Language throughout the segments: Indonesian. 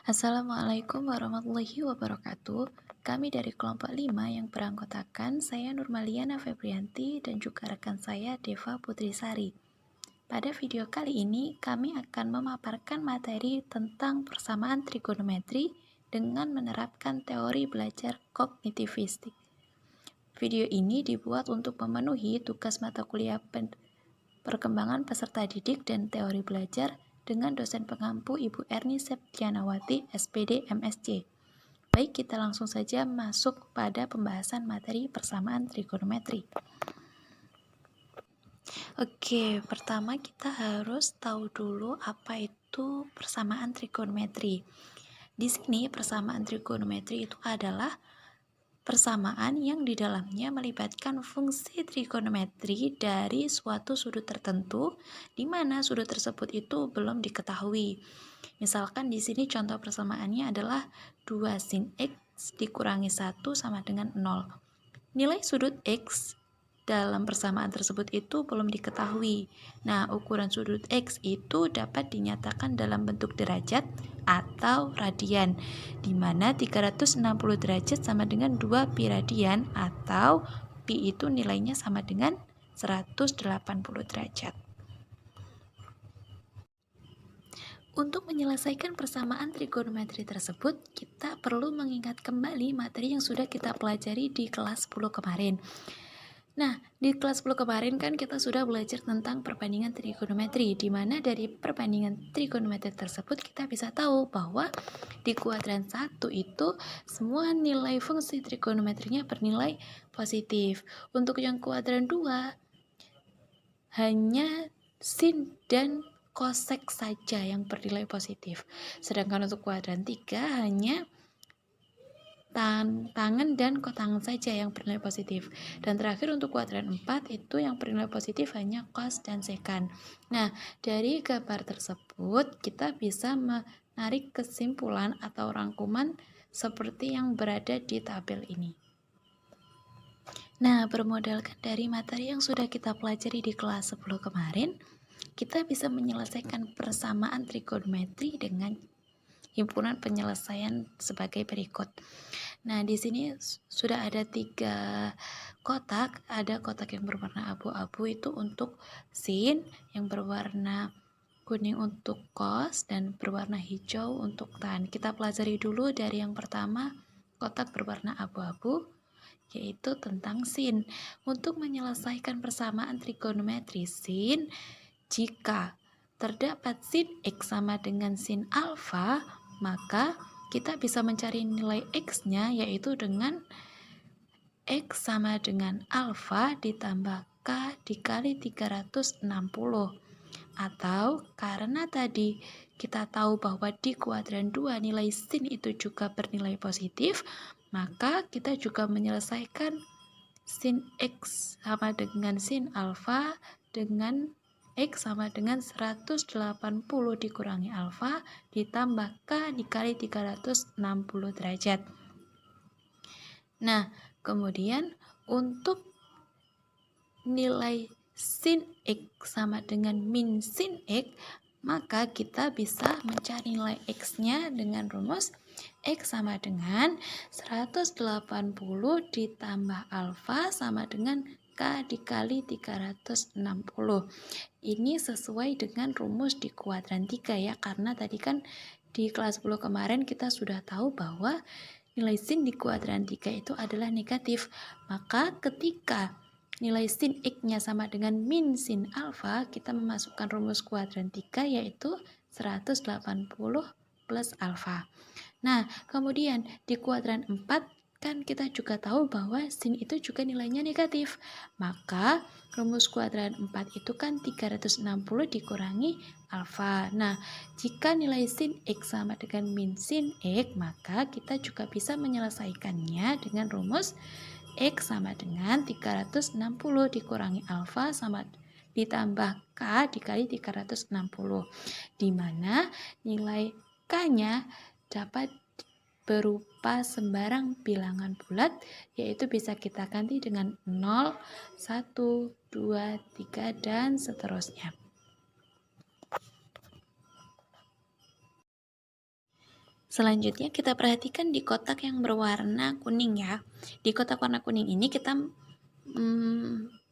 Assalamualaikum warahmatullahi wabarakatuh. Kami dari kelompok 5 yang beranggotakan saya Nurmaliana Febrianti dan juga rekan saya Deva Putrisari. Pada video kali ini kami akan memaparkan materi tentang persamaan trigonometri dengan menerapkan teori belajar kognitivistik. Video ini dibuat untuk memenuhi tugas mata kuliah perkembangan peserta didik dan teori belajar dengan dosen pengampu Ibu Erni Septianawati, SPD MSc. Baik, kita langsung saja masuk pada pembahasan materi persamaan trigonometri. Oke, pertama kita harus tahu dulu apa itu persamaan trigonometri. Di sini persamaan trigonometri itu adalah persamaan yang di dalamnya melibatkan fungsi trigonometri dari suatu sudut tertentu, di mana sudut tersebut itu belum diketahui. Misalkan di sini contoh persamaannya adalah 2 sin X dikurangi 1 sama dengan 0. Nilai sudut X dalam persamaan tersebut itu belum diketahui. Nah, ukuran sudut X itu dapat dinyatakan dalam bentuk derajat atau radian, di mana 360 derajat sama dengan 2 pi radian, atau pi itu nilainya sama dengan 180 derajat. Untuk menyelesaikan persamaan trigonometri tersebut, kita perlu mengingat kembali materi yang sudah kita pelajari di kelas 10 kemarin. Nah, di kelas 10 kemarin kan kita sudah belajar tentang perbandingan trigonometri, di mana dari perbandingan trigonometri tersebut kita bisa tahu bahwa di kuadran 1 itu semua nilai fungsi trigonometrinya bernilai positif. Untuk yang kuadran 2 hanya sin dan kosek saja yang bernilai positif. Sedangkan untuk kuadran 3 hanya tangen dan kotangen saja yang bernilai positif. Dan terakhir untuk kuadran 4 itu yang bernilai positif hanya cos dan sekan. Nah, dari gambar tersebut kita bisa menarik kesimpulan atau rangkuman seperti yang berada di tabel ini. Nah, bermodalkan dari materi yang sudah kita pelajari di kelas 10 kemarin, kita bisa menyelesaikan persamaan trigonometri dengan himpunan penyelesaian sebagai berikut. Nah, di sini sudah ada 3 kotak. Ada kotak yang berwarna abu-abu itu untuk sin, yang berwarna kuning untuk cos, dan berwarna hijau untuk tan. Kita pelajari dulu dari yang pertama, kotak berwarna abu-abu, yaitu tentang sin. Untuk menyelesaikan persamaan trigonometri sin, jika terdapat sin X sama dengan sin alfa, maka kita bisa mencari nilai X-nya, yaitu dengan X sama dengan alfa ditambah K dikali 360. Atau karena tadi kita tahu bahwa di kuadran 2 nilai sin itu juga bernilai positif, maka kita juga menyelesaikan sin X sama dengan sin alfa dengan X sama dengan 180 dikurangi alfa ditambah K dikali 360 derajat. Nah, kemudian untuk nilai sin X sama dengan min sin X, maka kita bisa mencari nilai X-nya dengan rumus X sama dengan 180 ditambah alfa sama dengan K dikali 360. Ini sesuai dengan rumus di kuadran 3 ya, karena tadi kan di kelas 10 kemarin kita sudah tahu bahwa nilai sin di kuadran 3 itu adalah negatif. Maka ketika nilai sin X-nya sama dengan min sin alfa, kita memasukkan rumus kuadran 3 yaitu 180 plus alfa. Nah, kemudian di kuadran 4 kan kita juga tahu bahwa sin itu juga nilainya negatif. Maka rumus kuadran 4 itu kan 360 dikurangi alfa. Nah, jika nilai sin X sama dengan min sin X, maka kita juga bisa menyelesaikannya dengan rumus X sama dengan 360 dikurangi alfa sama ditambah K dikali 360, di mana nilai K-nya dapat berupa sembarang bilangan bulat, yaitu bisa kita ganti dengan 0, 1, 2, 3, dan seterusnya. Selanjutnya kita perhatikan di kotak yang berwarna kuning ya. Di kotak warna kuning ini kita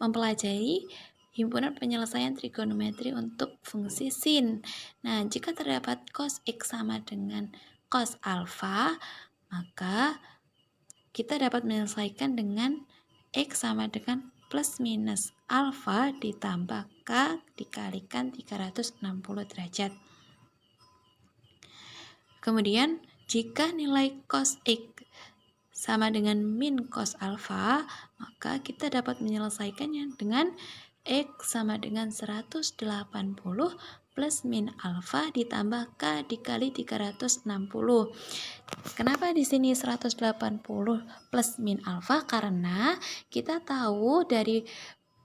mempelajari himpunan penyelesaian trigonometri untuk fungsi sin. Nah, jika terdapat cos X sama dengan cos alfa, maka kita dapat menyelesaikan dengan X sama dengan plus minus alfa ditambah K dikalikan 360 derajat. Kemudian, jika nilai cos X sama dengan min cos alfa, maka kita dapat menyelesaikannya dengan X sama dengan 180 plus min alfa ditambah K dikali 360. Kenapa di sini 180 plus min alfa? Karena kita tahu dari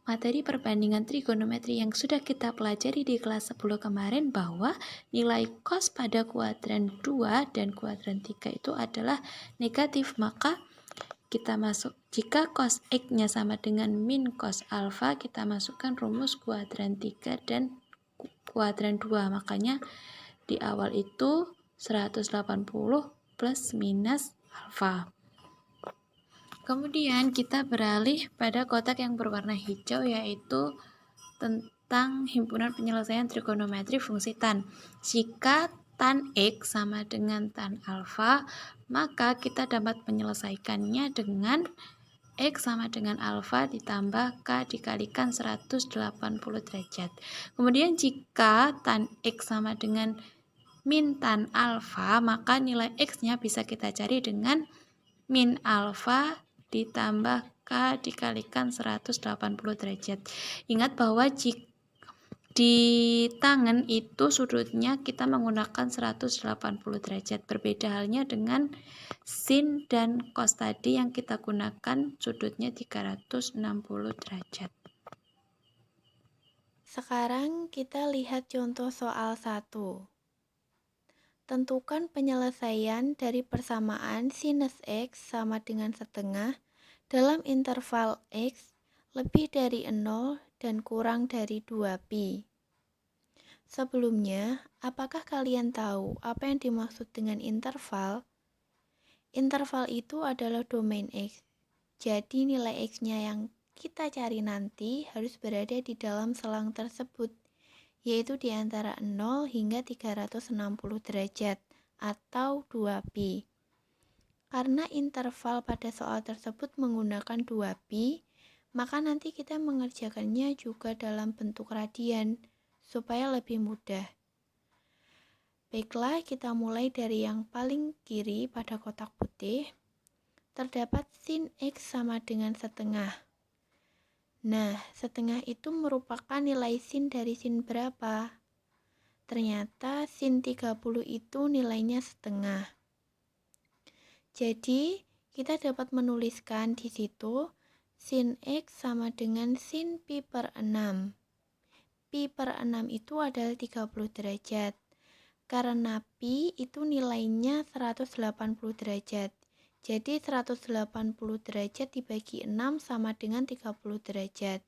materi perbandingan trigonometri yang sudah kita pelajari di kelas 10 kemarin bahwa nilai cos pada kuadran 2 dan kuadran 3 itu adalah negatif, maka kita jika cos X-nya sama dengan min cos alfa, kita masukkan rumus kuadran 3 dan kuadran 2, makanya di awal itu 180 plus minus alfa. Kemudian kita beralih pada kotak yang berwarna hijau, yaitu tentang himpunan penyelesaian trigonometri fungsi tan. Jika tan X sama dengan tan alfa, maka kita dapat menyelesaikannya dengan X sama dengan alfa ditambah K dikalikan 180 derajat. Kemudian jika tan X sama dengan min tan alfa, maka nilai X-nya bisa kita cari dengan min alfa ditambah K dikalikan 180 derajat. Ingat bahwa di tangan itu sudutnya kita menggunakan 180 derajat. Berbeda halnya dengan sin dan cos tadi yang kita gunakan sudutnya 360 derajat. Sekarang kita lihat contoh soal 1. Tentukan penyelesaian dari persamaan sinus X sama dengan setengah dalam interval X lebih dari 0 dan kurang dari 2pi. Sebelumnya, apakah kalian tahu apa yang dimaksud dengan interval? Interval itu adalah domain X. Jadi nilai X-nya yang kita cari nanti harus berada di dalam selang tersebut, yaitu di antara 0 hingga 360 derajat atau 2pi. Karena interval pada soal tersebut menggunakan 2pi, maka nanti kita mengerjakannya juga dalam bentuk radian supaya lebih mudah. Baiklah, kita mulai dari yang paling kiri pada kotak putih. Terdapat sin X sama dengan setengah. Nah, setengah itu merupakan nilai sin dari sin berapa? Ternyata sin 30 itu nilainya setengah. Jadi, kita dapat menuliskan di situ sin X sama dengan sin pi per 6. Pi per 6 itu adalah 30 derajat. Karena pi itu nilainya 180 derajat. Jadi 180 derajat dibagi 6 sama dengan 30 derajat.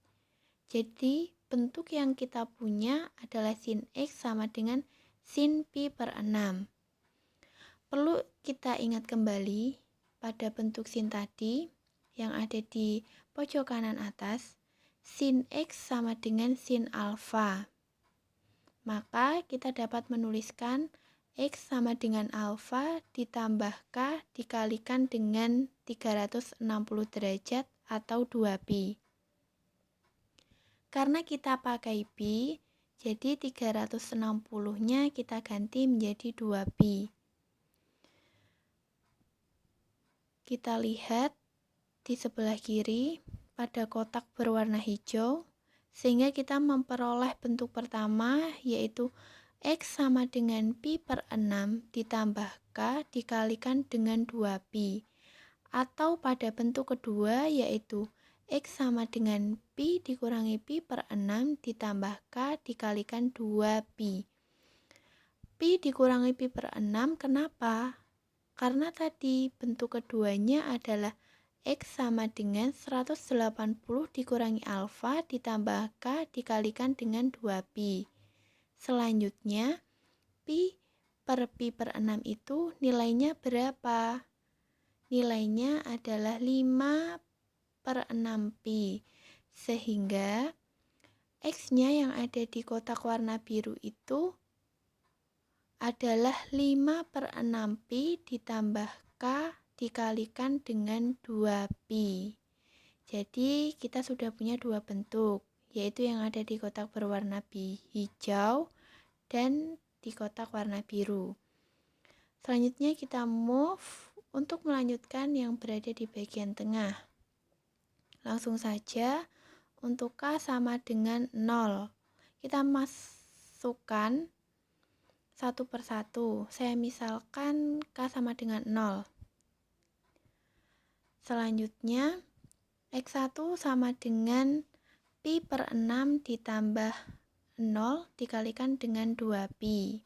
Jadi bentuk yang kita punya adalah sin X sama dengan sin pi per 6. Perlu kita ingat kembali pada bentuk sin tadi yang ada di pojok kanan atas. Sin X sama dengan sin alfa. Maka kita dapat menuliskan X sama dengan alfa ditambah K dikalikan dengan 360 derajat atau 2pi. Karena kita pakai pi, jadi 360-nya kita ganti menjadi 2pi. Kita lihat di sebelah kiri pada kotak berwarna hijau, sehingga kita memperoleh bentuk pertama yaitu X sama dengan pi per 6 ditambah K dikalikan dengan 2pi. Atau pada bentuk kedua yaitu X sama dengan pi dikurangi pi per 6 ditambah K dikalikan 2pi. Pi dikurangi pi per 6 kenapa? Karena tadi bentuk keduanya adalah X sama dengan 180 dikurangi alfa ditambah K dikalikan dengan 2pi. Selanjutnya, pi per pi per 6 itu nilainya berapa? Nilainya adalah 5 per 6 pi. Sehingga X-nya yang ada di kotak warna biru itu adalah 5 per 6 pi ditambah K dikalikan dengan 2 pi. Jadi kita sudah punya dua bentuk, yaitu yang ada di kotak berwarna hijau dan di kotak warna biru. Selanjutnya kita move untuk melanjutkan yang berada di bagian tengah. Langsung saja untuk K sama dengan 0. Kita masukkan satu persatu. Saya misalkan K sama dengan 0. Selanjutnya X1 sama dengan pi per 6 ditambah 0 dikalikan dengan 2 pi.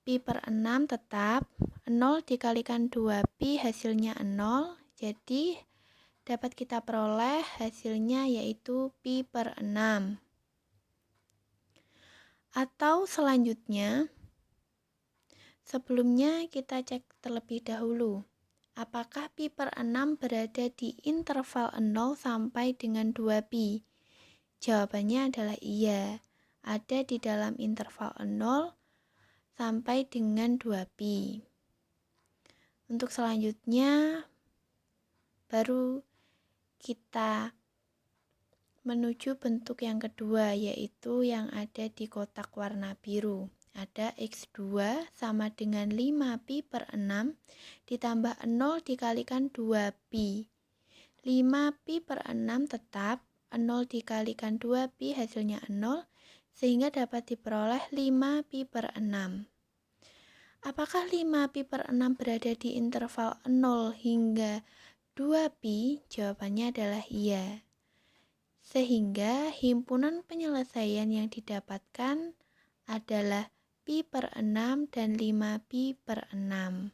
Pi per 6 tetap 0 dikalikan 2 pi hasilnya 0. Jadi dapat kita peroleh hasilnya yaitu pi per 6. Atau selanjutnya, sebelumnya kita cek terlebih dahulu. Apakah pi per 6 berada di interval 0 sampai dengan 2 pi? Jawabannya adalah iya. Ada di dalam interval 0 sampai dengan 2 pi. Untuk selanjutnya, baru kita menuju bentuk yang kedua, yaitu yang ada di kotak warna biru. Ada X2 sama dengan 5 pi per 6 ditambah 0 dikalikan 2 pi. 5 pi per 6 tetap 0 dikalikan 2 pi hasilnya 0, sehingga dapat diperoleh 5 pi per 6. Apakah 5 pi per 6 berada di interval 0 hingga 2 pi? Jawabannya adalah iya. Sehingga himpunan penyelesaian yang didapatkan adalah pi per 6 dan 5 pi per 6.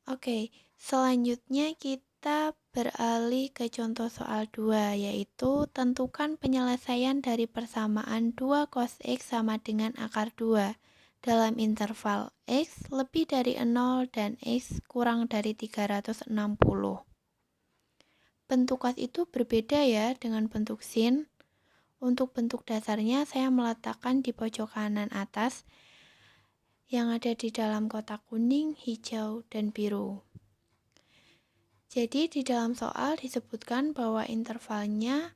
Oke, selanjutnya kita beralih ke contoh soal 2, yaitu tentukan penyelesaian dari persamaan 2 cos X sama dengan akar 2 dalam interval X lebih dari 0 dan X kurang dari 360. Bentuk cos itu berbeda ya dengan bentuk sin. Untuk bentuk dasarnya saya meletakkan di pojok kanan atas yang ada di dalam kotak kuning, hijau, dan biru. Jadi di dalam soal disebutkan bahwa intervalnya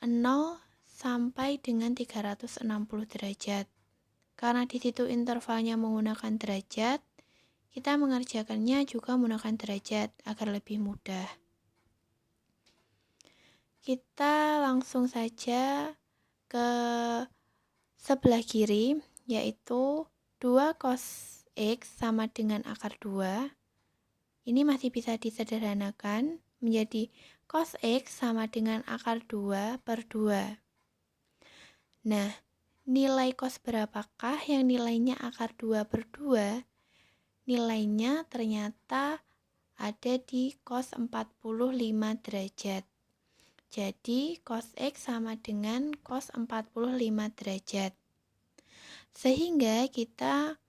0 sampai dengan 360 derajat. Karena di situ intervalnya menggunakan derajat, kita mengerjakannya juga menggunakan derajat agar lebih mudah. Kita langsung saja ke sebelah kiri, yaitu 2 cos X sama dengan akar 2. Ini masih bisa disederhanakan menjadi cos X sama dengan akar 2 per 2. Nah, nilai cos berapakah yang nilainya akar 2 per 2? Nilainya ternyata ada di cos 45 derajat. Jadi cos X sama dengan cos 45 derajat. Sehingga kita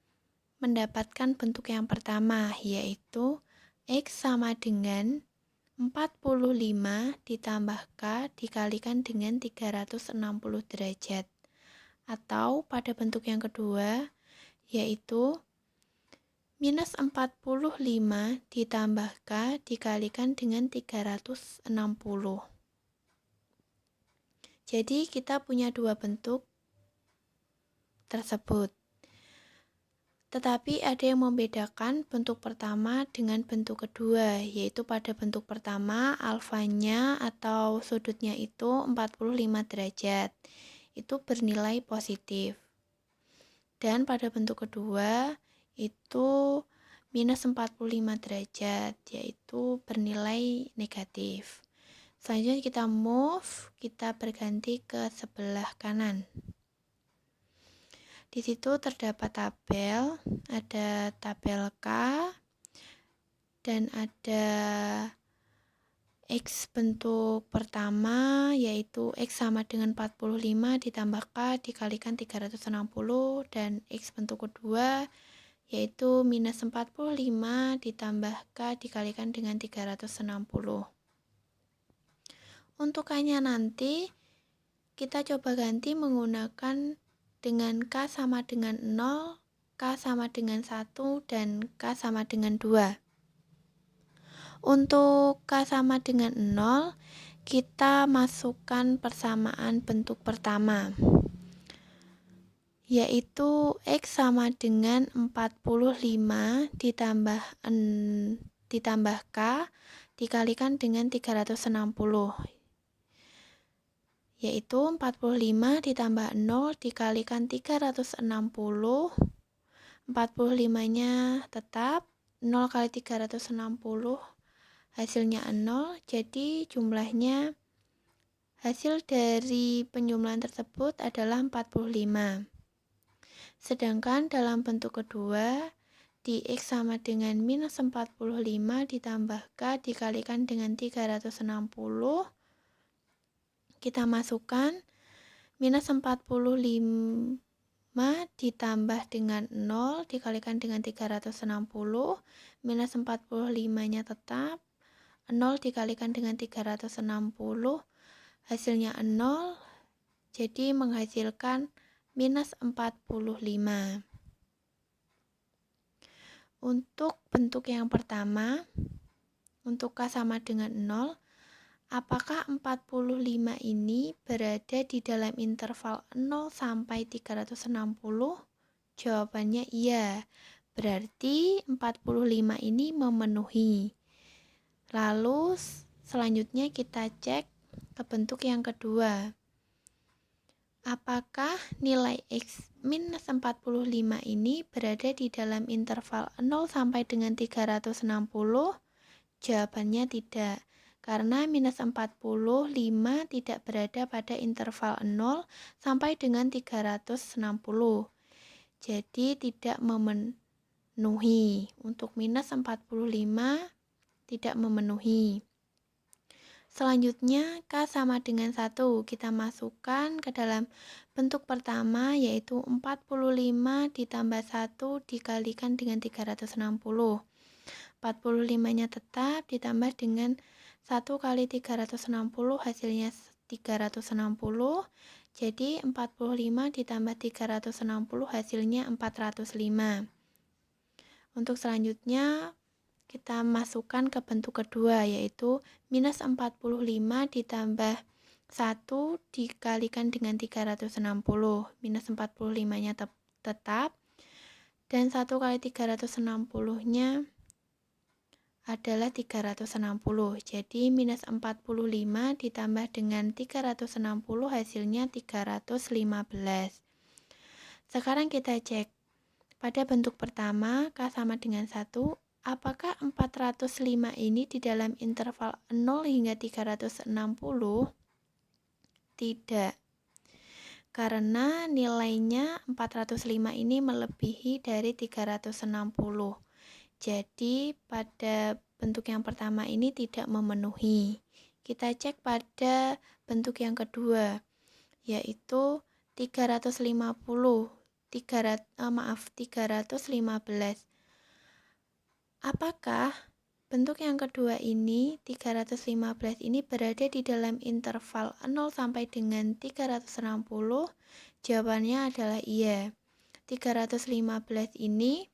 mendapatkan bentuk yang pertama, yaitu X sama dengan 45 ditambah K dikalikan dengan 360 derajat. Atau pada bentuk yang kedua, yaitu minus 45 ditambah K dikalikan dengan 360. Jadi kita punya dua bentuk tersebut. Tetapi ada yang membedakan bentuk pertama dengan bentuk kedua, yaitu pada bentuk pertama alfanya atau sudutnya itu 45 derajat. Itu bernilai positif. Dan pada bentuk kedua itu minus 45 derajat, yaitu bernilai negatif. Selanjutnya kita move, kita berganti ke sebelah kanan. Di situ terdapat tabel, ada tabel K dan ada X bentuk pertama yaitu X sama dengan 45 ditambah K dikalikan 360, dan X bentuk kedua yaitu minus 45 ditambah K dikalikan dengan 360. Untuk K-nya nanti kita coba ganti menggunakan dengan K sama dengan 0, K sama dengan 1, dan K sama dengan 2. Untuk K sama dengan 0, kita masukkan persamaan bentuk pertama, yaitu X sama dengan 45 ditambah K dikalikan dengan 360, yaitu 45 ditambah 0 dikalikan 360, 45-nya tetap, 0 kali 360 hasilnya 0, jadi jumlahnya hasil dari penjumlahan tersebut adalah 45. Sedangkan dalam bentuk kedua, di X sama dengan minus 45 ditambah K dikalikan dengan 360, kita masukkan minus 45 ditambah dengan 0 dikalikan dengan 360, minus 45-nya tetap, 0 dikalikan dengan 360 hasilnya 0, jadi menghasilkan minus 45. Untuk bentuk yang pertama, untuk K sama dengan 0, apakah 45 ini berada di dalam interval 0 sampai 360? Jawabannya iya, berarti 45 ini memenuhi. Lalu selanjutnya kita cek ke bentuk yang kedua. Apakah nilai X minus 45 ini berada di dalam interval 0 sampai dengan 360? Jawabannya tidak, karena minus 45 tidak berada pada interval 0 sampai dengan 360. Jadi tidak memenuhi. Untuk minus 45 tidak memenuhi. Selanjutnya K sama dengan 1, kita masukkan ke dalam bentuk pertama, yaitu 45 ditambah 1 dikalikan dengan 360. 45-nya tetap, ditambah dengan 1 kali 360 hasilnya 360. Jadi 45 ditambah 360 hasilnya 405. Untuk selanjutnya kita masukkan ke bentuk kedua, yaitu minus 45 ditambah 1 dikalikan dengan 360. Minus 45-nya tetap, dan 1 kali 360-nya adalah 360. Jadi minus 45 ditambah dengan 360 hasilnya 315. Sekarang kita cek. Pada bentuk pertama, K sama dengan 1, apakah 405 ini di dalam interval 0 hingga 360? Tidak, karena nilainya 405 ini melebihi dari 360. Jadi pada bentuk yang pertama ini tidak memenuhi. Kita cek pada bentuk yang kedua, yaitu 315. Apakah bentuk yang kedua ini, 315 ini berada di dalam interval 0 sampai dengan 360? Jawabannya adalah iya. 315 ini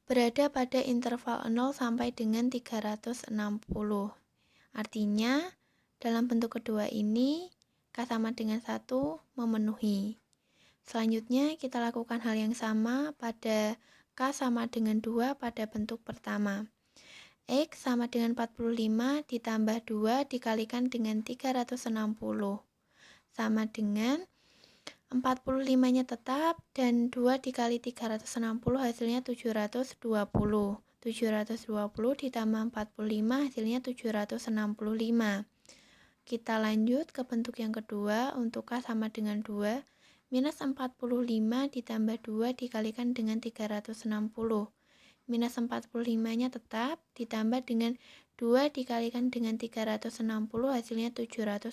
berada pada interval 0 sampai dengan 360. Artinya, dalam bentuk kedua ini, K sama dengan 1 memenuhi. Selanjutnya, kita lakukan hal yang sama pada K sama dengan 2 pada bentuk pertama. X sama dengan 45 ditambah 2 dikalikan dengan 360. Sama dengan 45-nya tetap, dan 2 dikali 360 hasilnya 720. 720 ditambah 45 hasilnya 765. Kita lanjut ke bentuk yang kedua. Untuk K sama dengan 2, minus 45 ditambah 2 dikalikan dengan 360. minus 45-nya tetap, ditambah dengan 2 dikalikan dengan 360 hasilnya 720.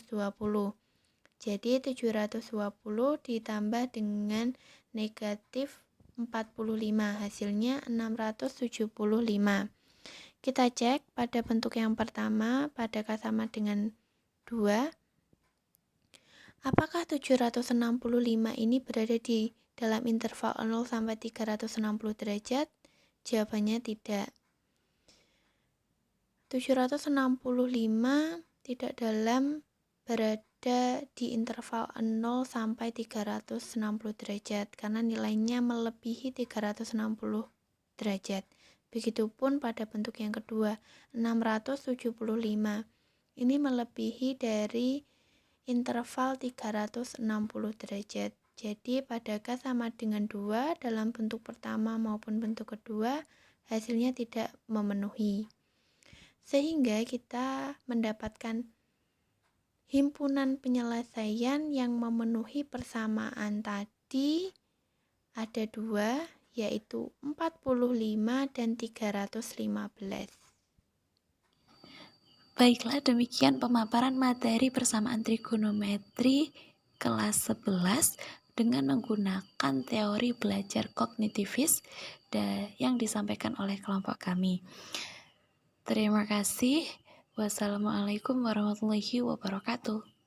Jadi 720 ditambah dengan negatif 45 hasilnya 675. Kita cek pada bentuk yang pertama pada K sama dengan 2. Apakah 765 ini berada di dalam interval 0 sampai 360 derajat? Jawabannya tidak. 765 tidak berada di interval 0 sampai 360 derajat karena nilainya melebihi 360 derajat. Begitupun pada bentuk yang kedua, 675. Ini melebihi dari interval 360 derajat. Jadi pada K sama dengan 2 dalam bentuk pertama maupun bentuk kedua hasilnya tidak memenuhi. Sehingga kita mendapatkan himpunan penyelesaian yang memenuhi persamaan tadi ada 2, yaitu 45 dan 315. Baiklah, demikian pemaparan materi persamaan trigonometri kelas 11 dengan menggunakan teori belajar kognitivis yang disampaikan oleh kelompok kami. Terima kasih. Wassalamualaikum warahmatullahi wabarakatuh.